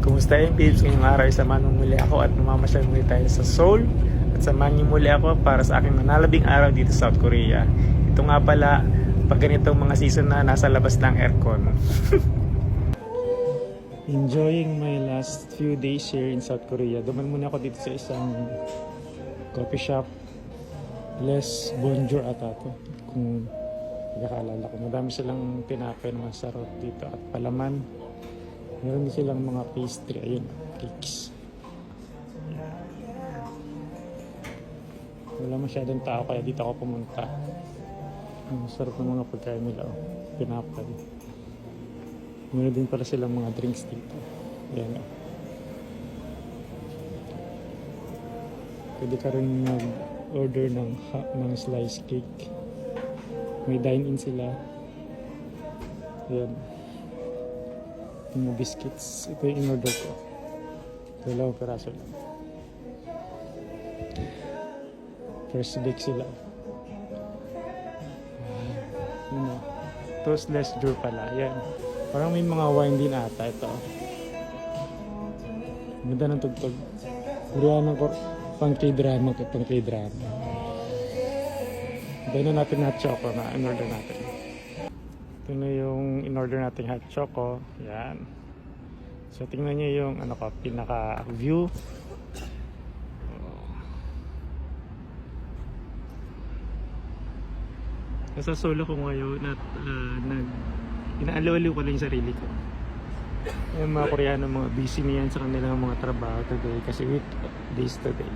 Kumusta yung peeps? Ngayong araw ay samahan mo muli ako at mamamasyal muli tayo sa Seoul. At samahan niyo muli ako para sa aking manalabing araw dito sa South Korea. Ito nga pala, pag ganitong mga season na nasa labas ng aircon. Enjoying my last few days here in South Korea. Duman muna ako dito sa isang coffee shop. Les Bonjour ata to. Kung pagkakaalala ko. Madami silang tinapay na masarap dito at palaman. Meron din silang mga pastry. Ayun, cakes. Wala masyadong tao kaya dito ako pumunta. Ang sarap ng mga pagkain nila. Oh. Tinapay. Meron din pala silang mga drinks dito. Ayan. Oh. Pwede ka rin mag-order ng slice cake. May dine-in sila. Ayan. Yung mga biscuits. Ito yung in-order ko. Dalawang peraso lang. First bake sila. Ano? Toastless Jour pala. Ayan. Parang may mga wine din ata ito. Ganda ng tugtog. Buruan ko pang K-drama ko. Pang K-drama. Dahil na natin hot choco na in-order natin. Ito na yung in-order nating hot choco. Yan. So tingnan nyo yung ano ko, pinaka-view. Nasa solo ko ngayon at inaaliw-aliw ko lang yung sarili ko. Yung mga Koreano, mga busy niyan sa kanilang mga trabaho today kasi weekdays today.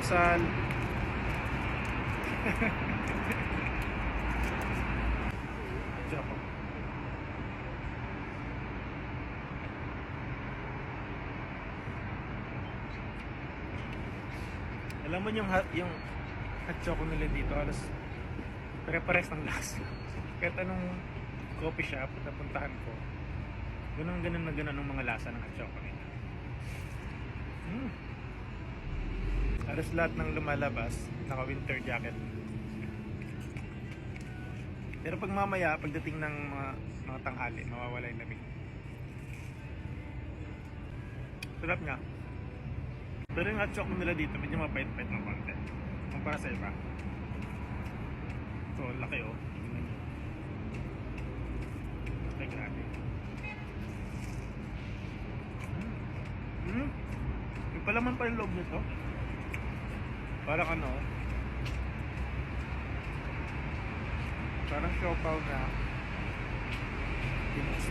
Saan? Alam mo yung hot choco nila dito, alas pare-pares ng lasa. Kahit anong coffee shop na puntahan ko, ganun ang mga lasa ng hot choco nila. Alas lahat ng lumalabas, naka-winter jacket. Pero pag mamaya, pagdating ng mga tanghali, mawawala yung lamig. Sarap nga. Pero yung hot chocolate nila dito, medyo mapait-pait ng konti. Kumpara sa iba. So, laki oh. Laki grabe. Yung palaman pa yung loob nito. Parang ano, parang siopaw na pinos.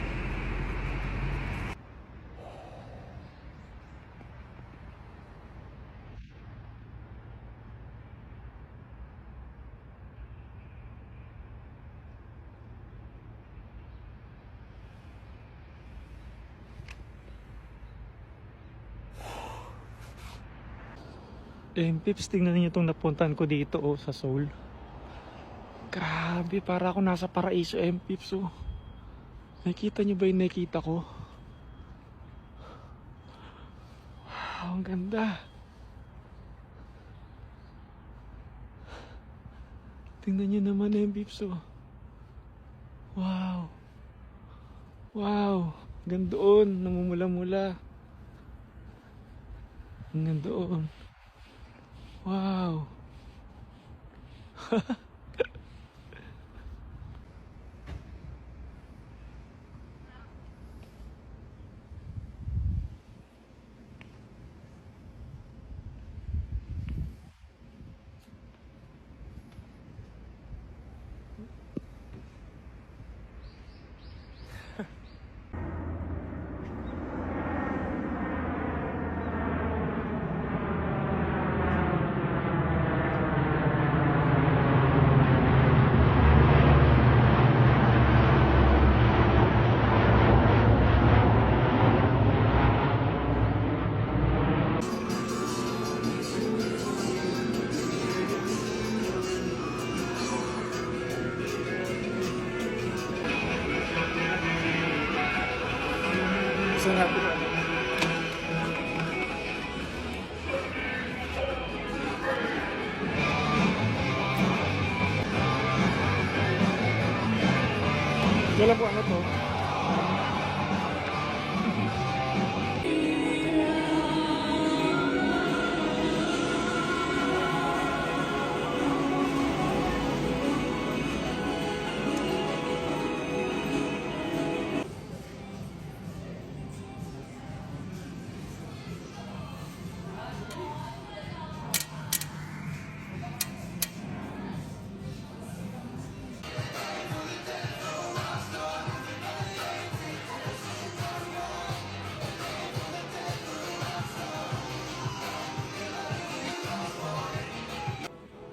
Pips, tingnan niyo itong napuntahan ko dito sa Seoul. Grabe, para ako nasa paraiso, Pips. Nakikita niyo ba yung nakita ko? Wow, ang ganda. Tingnan niyo naman, Pips. Wow. Wow. Hanggang doon, namumula-mula. Hanggang doon. Wow. Gusto natin. Wala po ano to.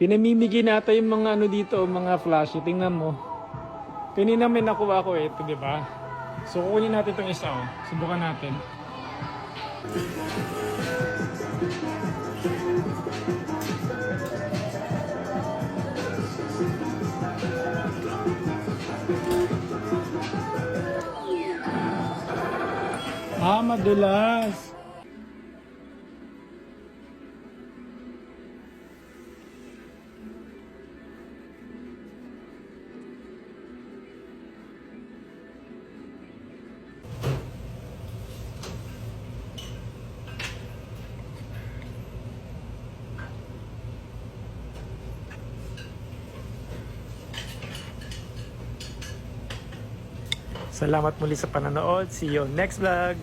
Pinamimigay nata yung mga ano dito, mga flashy. Tingnan mo. Kanina may nakuha ko ito, di ba? So, kukunin natin itong isa, oh. Subukan natin. Madulas. Salamat muli sa panonood. See you next vlog.